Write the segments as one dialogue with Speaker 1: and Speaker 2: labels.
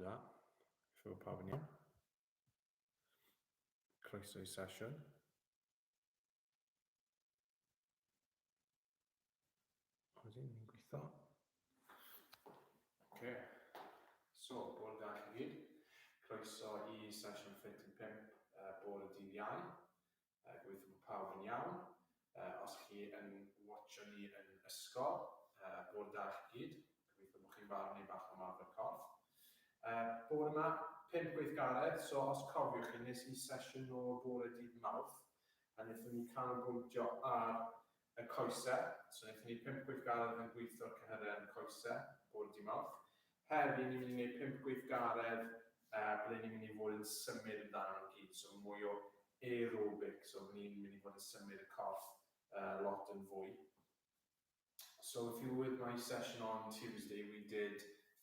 Speaker 1: da. Siwr pawb yn iawn. Croeso i sesiwn. Wedyn, ni'n gweithio. Okay. So, bore da chi gyd. Croeso i sesiwn Ffit Yn 5 bore dydd Iau. Gobeithio bod pawb yn iawn. Os chi yn watcho ni yn ysgol, bore da chi gyd. Gobeithio bod chi'n barod neu bach o marfer corff. Bore yma, 5 gweithgaredd, so os cofiwch chi, nes i sesiwn o bore dydd Mawrth, a wnaethon ni canolbwyntio ar y coesau, so wnaethon ni 5 gweithgaredd yn gweithio'r cyhyren coesau, bore dydd Mawrth. Heddi, ni'n mynd i wneud 5 gweithgaredd ble ni'n mynd i fod yn symud amdano i gyd, so mwy o aerobic, so ni'n mynd i fod yn symud y corff lot yn fwy. So if you were with my session on Tuesday, we did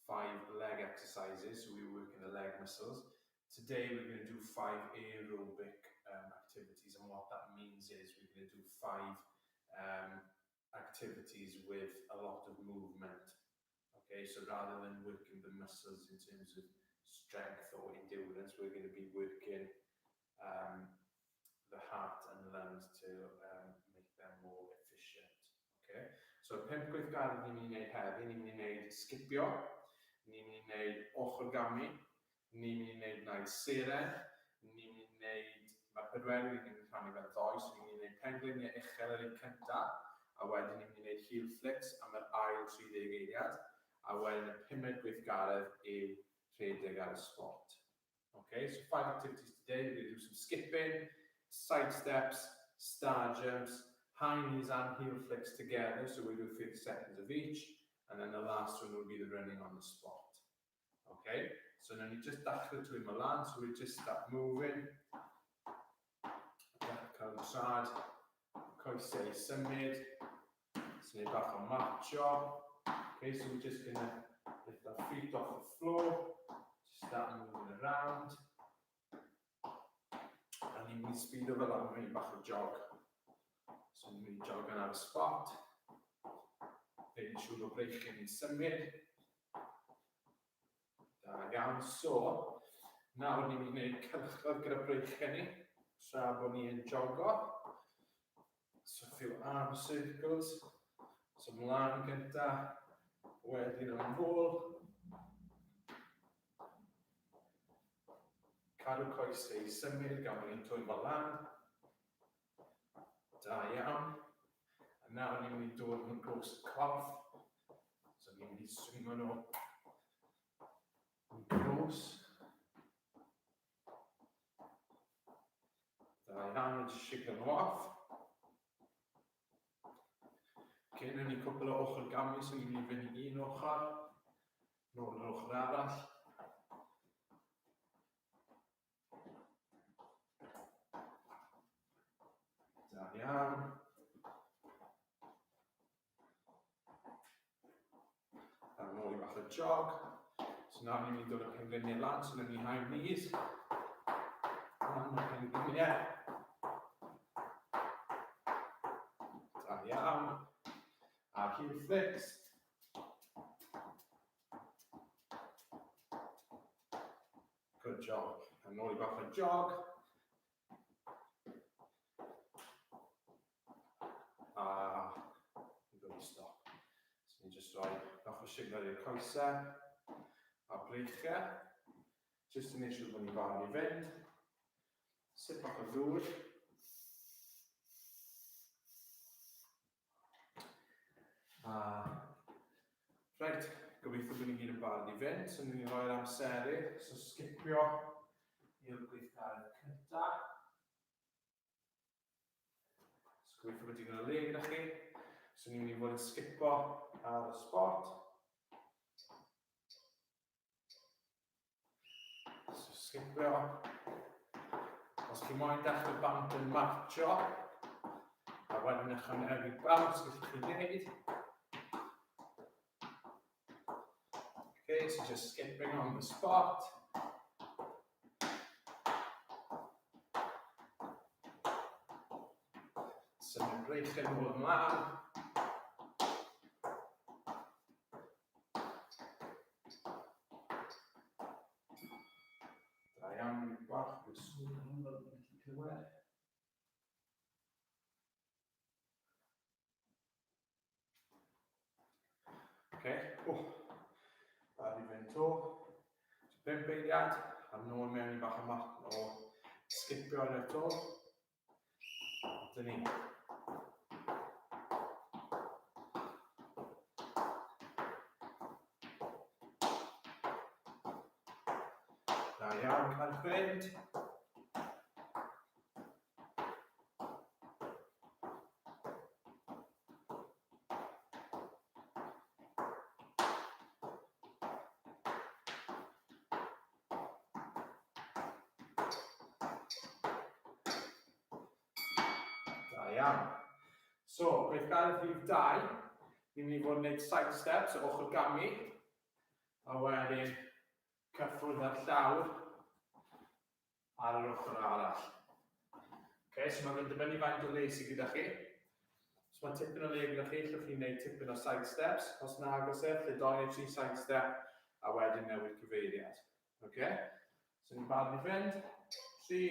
Speaker 1: 5 leg exercises, so we were working the leg muscles. Today we're going to do 5 aerobic activities, and what that means is we're going to do 5 activities with a lot of movement. Okay, so rather than working the muscles in terms of strength or endurance, we're going to be working the heart and lungs to make them more efficient. Okay, so 5 gweithgaredd ni'n mynd i wneud heddi, ni'n mynd i wneud sgipio, ni'n mynd i wneud orchogamu, ni'n mynd i wneud naid seren, ni'n mynd i wneud, mae'r bedwerydd ni'n mynd i rhannu fel ddoi, so ni'n mynd i wneud pengliniau uchel yr un cyntaf, a wedyn ni'n mynd i wneud heel flicks am yr ail 30 eiliad, a wedyn y 5 gweithgaredd yw rhedeg ar y spot. Okay, so 5 activities today. We're going to do some skipping, side steps, star jumps, high knees and heel flicks together, so we'll do 30 seconds of each, and then the last one will be the running on the spot. Okay, so then you just dachrau trwy Milan, so we just start moving. Cael trad, coesau i symud, so ni bach o marcho. Okay, so we're just going to lift our feet off the floor, just start moving around. And ni'n mynd i speedo fel am ni bach o jog. So ni'n mynd i jog ar y spot. Fe'n siŵr o breichyn i'n symud. Da iawn, so nawr ni'n mynd i wneud cylchoedd gyda breichyn ni, tra bod ni yn jogo. So a few arm circles. So mlaen gynta, wedyn yn ôl. Cadw coesau i symud gan bod ni'n twy'n fel lan. Da iawn. A nawr ni'n mynd i dod yn gos y corff. So ni'n mynd i swingo nhw yn gros. Da iawn, yn shiglo nhw off. Cyn ni cwbl o ochr gamu, so ni'n mynd i fynd i un ochr. Nôl yr ochr arall. Da iawn. A nôl i bach o jog. So nawr ni'n mynd i dod y pengliniau lan, so ni'n mynd i high knees. Lan y pengliniau. Da iawn. A heel flicks. Good job. A nôl i bach o jog. A ni'n dod i stop. So ni'n just rhoi bach o signar i'r coesau a breichau. Just to make sure bod ni'n barod i fynd. Sip bach o ddŵr. Right, gobeithio bod ni gyd yn barod i fynd, so ni'n rhoi'r amseru, so skipio i'r gweithgaredd cyntaf. So gobeithio bod digon o le gyda chi, so ni'n mynd i fod yn skipo ar y spot. So skipio. Os chi moyn dechrau bant yn marcho, a wedyn ychwanegu bounce gallwch chi wneud. Okay, so just skipping on the spot. Symud breichyn ôl ymlaen. anywhere. Okay, bad i fynd to. So 5 eiliad, a nôl mewn i bach o mat o skipio yn y to. Dyn ni. Da iawn, cael fynd. Da iawn. So, beth gael y rhif 2, ni'n mynd i fod yn gwneud side steps o ochr gamu, a wedyn cyffwrdd ar llawr ar yr ochr arall. Okay, so mae'n dibynnu faint o le sydd gyda chi. Os mae tipyn o le gyda chi, allwch chi'n gwneud tipyn o side steps. Os na agos e, lle 2 neu 3 side step, a wedyn newid cyfeiriad. Okay? So ni'n barod i fynd. 3,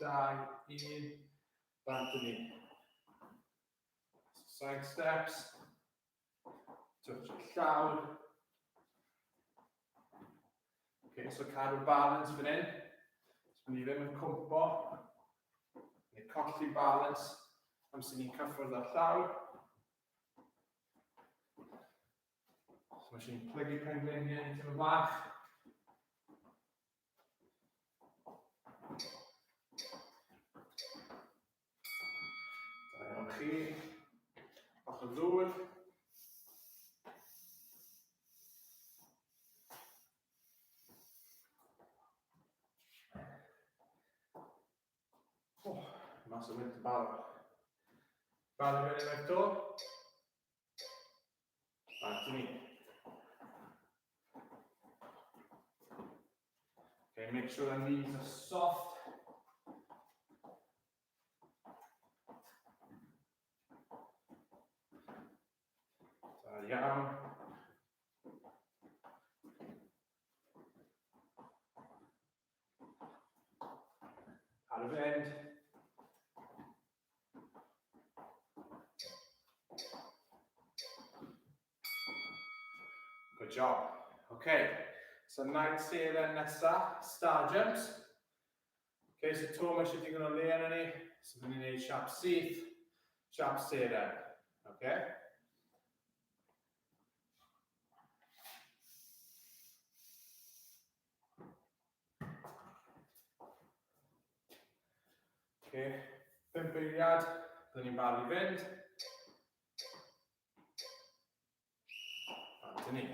Speaker 1: 2, 1, bant yn ni. Side steps, touch y llawr. Okay, so cadw balance fan hyn. So ni ddim yn cwmpo, neu colli balance amser ni'n cyffwrdd ar llawr. So mae eisiau ni'n plygu pengliniau ni tyma bach. Da iawn chi. Ochr ddŵr. Mas o wynt yn barod. Barod i fynd unwaith to. Bant i ni. Okay, make sure the knees are soft. Da iawn. Ar y fynd. Good job. Okay, so night sailing nesa, star jumps. Okay, so to mae eisiau digon o le yna ni. So byddwn ni'n gwneud siap syth, siap sailing. Okay? Okay, 5 eiliad, byddwn ni'n barod i fynd. Bant i ni.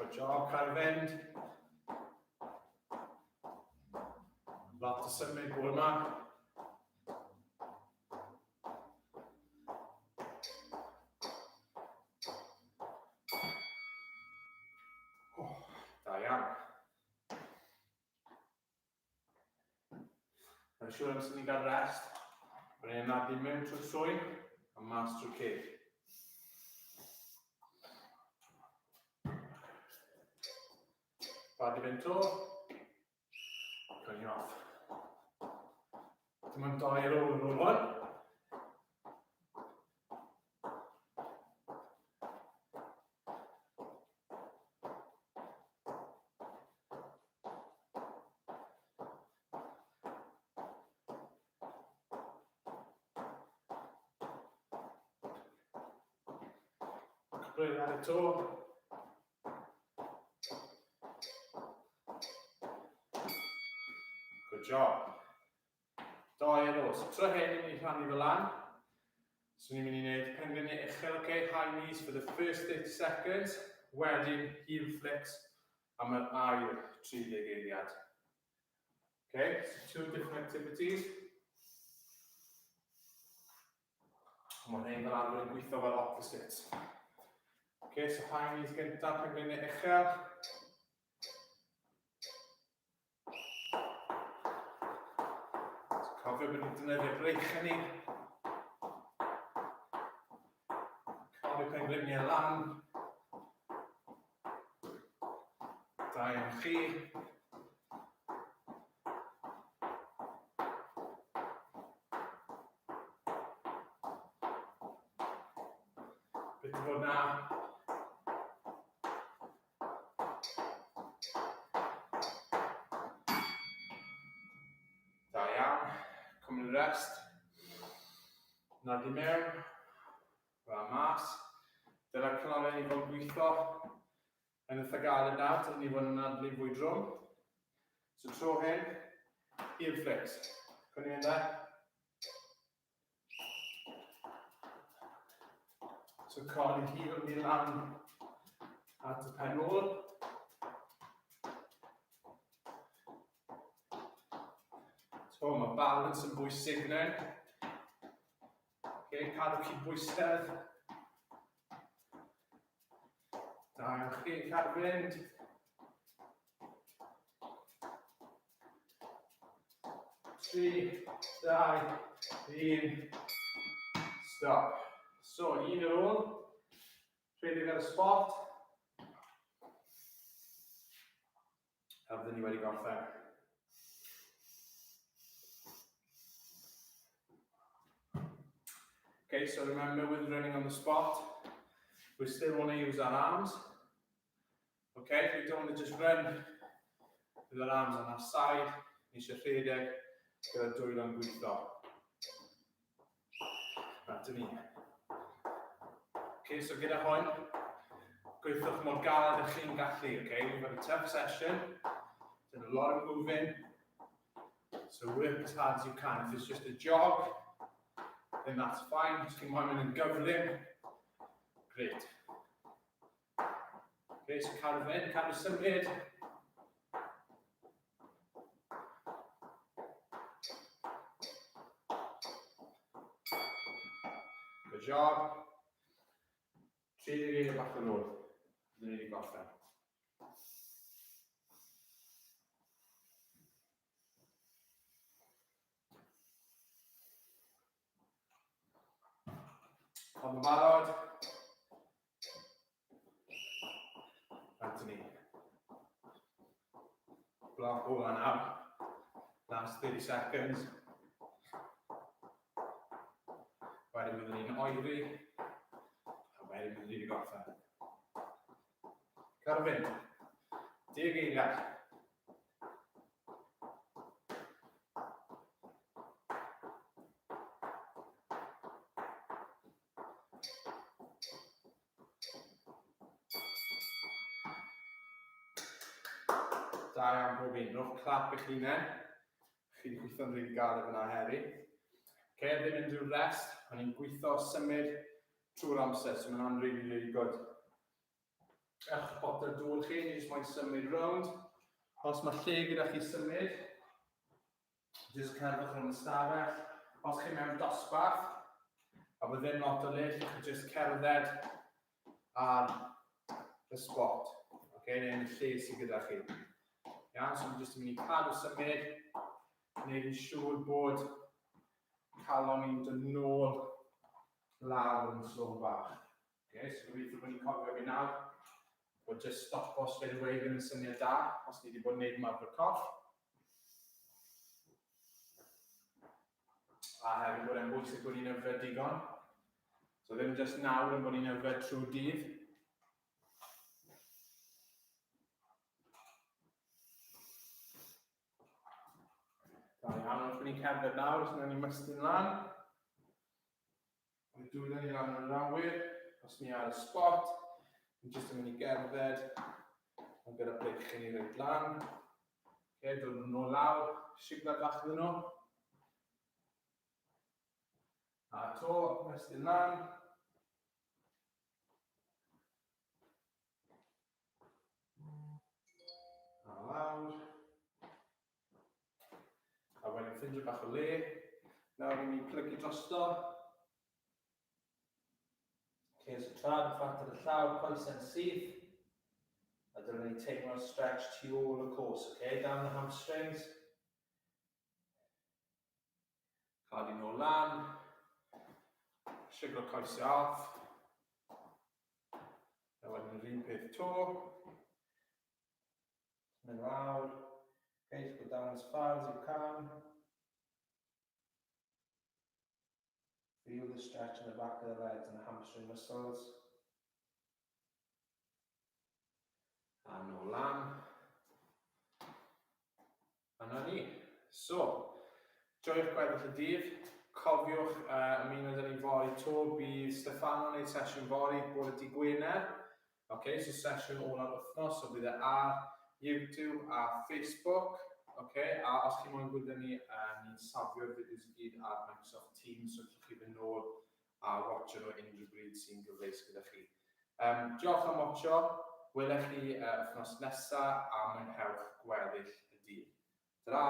Speaker 1: Good job, cael fynd. Lot o symud bore yma. Da iawn. Mae'n siŵr amser ni gael rest. Byddwn ni'n nadu mewn trwy'r swy'n a mas trwy'r ceg. Barod i fynd to. Going off. Dim ond 2 ar ôl hwn. Cwbl ar y to. Good job. 2 ar ôl. So tro hyn ni'n mynd i rhannu fel lan. So ni'n mynd i wneud pengliniau uchel, okay? High knees for the first 30 seconds. Wedyn heel flicks am yr ail 30 eiliad. Okay, so 2 different activities. Mae'n ein fel arfer yn gweithio fel opposites. Okay, so high knees gyntaf, pengliniau uchel. Cofio bod ni'n defnyddio breic ni. Cofio pengliniau lan. Da iawn chi. Beth i fod na. Da iawn. Come and rest. Nad i mewn. Fel mas. Dyna'r canolau ni fod yn gweithio yn eitha galed nawr, dyna ni fod yn adlu fwy drwm. So tro hyn, heel flicks. Cwn i fynd e. So codi heel ni lan at y pen ôl. So mae balance yn bwysig fan hyn. Okay, cadw cydbwystedd. Da iawn chi, cadw fynd. Tri, dau, un, stop. So, un ar ôl. Rhedeg ar y spot. A fydden ni wedi gorffen. Okay, so remember with running on the spot, we still want to use our arms. Okay, we don't want to just run with our arms on our side. Ni eisiau rhedeg gyda dwylo yn gweithio. Dyna ni. Okay, so gyda hwn, gweithiwch mor galed ych chi'n gallu. Okay, we've had a tough session. Done a lot of moving. So work as hard as you can. If it's just a jog, then that's fine. Os chi'n moyn yn gyflym, great. Okay, so cadw fynd, cadw symud. Good job. 30 bach yn ôl. Dyna ni wedi gorffen. Ond yn barod. Anthony. Block ola nawr. Last 30 seconds. Wedyn byddwn ni'n oeri. A wedyn byddwn ni wedi gorffen. Cadw fynd. 10 eiliad. Da iawn bob un. Rwch clap eich hunain. Chi wedi gweithio'n rili galed fyna heddi. Okay, ddim yn dwy'r rest, ond ni'n gweithio symud trwy'r amser, so mae'n rili, rili good. Ech bot yr dŵr chi, ni jyst moyn symud rownd. Os mae lle gyda chi symud, jyst cerddwch rhwng y stafell. Os chi mewn dosbarth, a bod ddim lot o le, chi jyst cerdded ar y spot. Okay, neu yn y lle sydd gyda chi. Iawn, so ni'n jyst yn mynd i cadw symud, gwneud yn siŵr bod calon ni'n dod nôl lawr yn slo bach. Okay, so gobeithio bod ni'n cofio fi nawr, bod just stopo straight away yn y syniad da, os ni wedi bod yn gwneud ymarfer corff. A hefyd bod e'n bwysig bod ni'n yfed digon. So ddim just nawr yn bod ni'n yfed trwy dydd. Da iawn, os bod ni'n cerdded nawr, os ni'n mystyn lan. Ni'n dwylo ni lan yn yr awyr, os ni ar y spot. Ni'n jyst yn mynd i gerdded, ond gyda breic chi ni reit lan. Okay, dod nhw lawr, siglad bach iddyn nhw. A to, mystyn lan. A lawr. A wedyn ffindio bach o le. Nawr ni'n mynd i plygu drosto. Okay, so trad yn ffat ar y llaw, coesau'n syth. A dyna ni teimlo'r stretch tu ôl y cwrs, okay? Down the hamstrings. Codi nôl lan, siglo coesau off, a wedyn yr un peth to, mynd lawr, okay, go down as far as you can, feel the stretch in the back of the legs and the hamstring muscles, a nôl lan, a na ni. So, joio'ch gweddill y dydd, cofiwch ymuno dyn ni fori to, bydd Steffan yn gwneud sesiwn fori bore dydd Gwener. Okay, so sesiwn ola'r wythnos, so bydd e ar YouTube a Facebook. Okay, a os chi moyn gwybod ni, ni'n safio'r fideos i gyd ar Microsoft Teams, so chi fynd nôl a watcho nhw unrhyw bryd sy'n gyfleus gyda chi. Diolch am watcho, welech chi wythnos nesaf a mwynhewch gweddill y dydd. Ta-ra!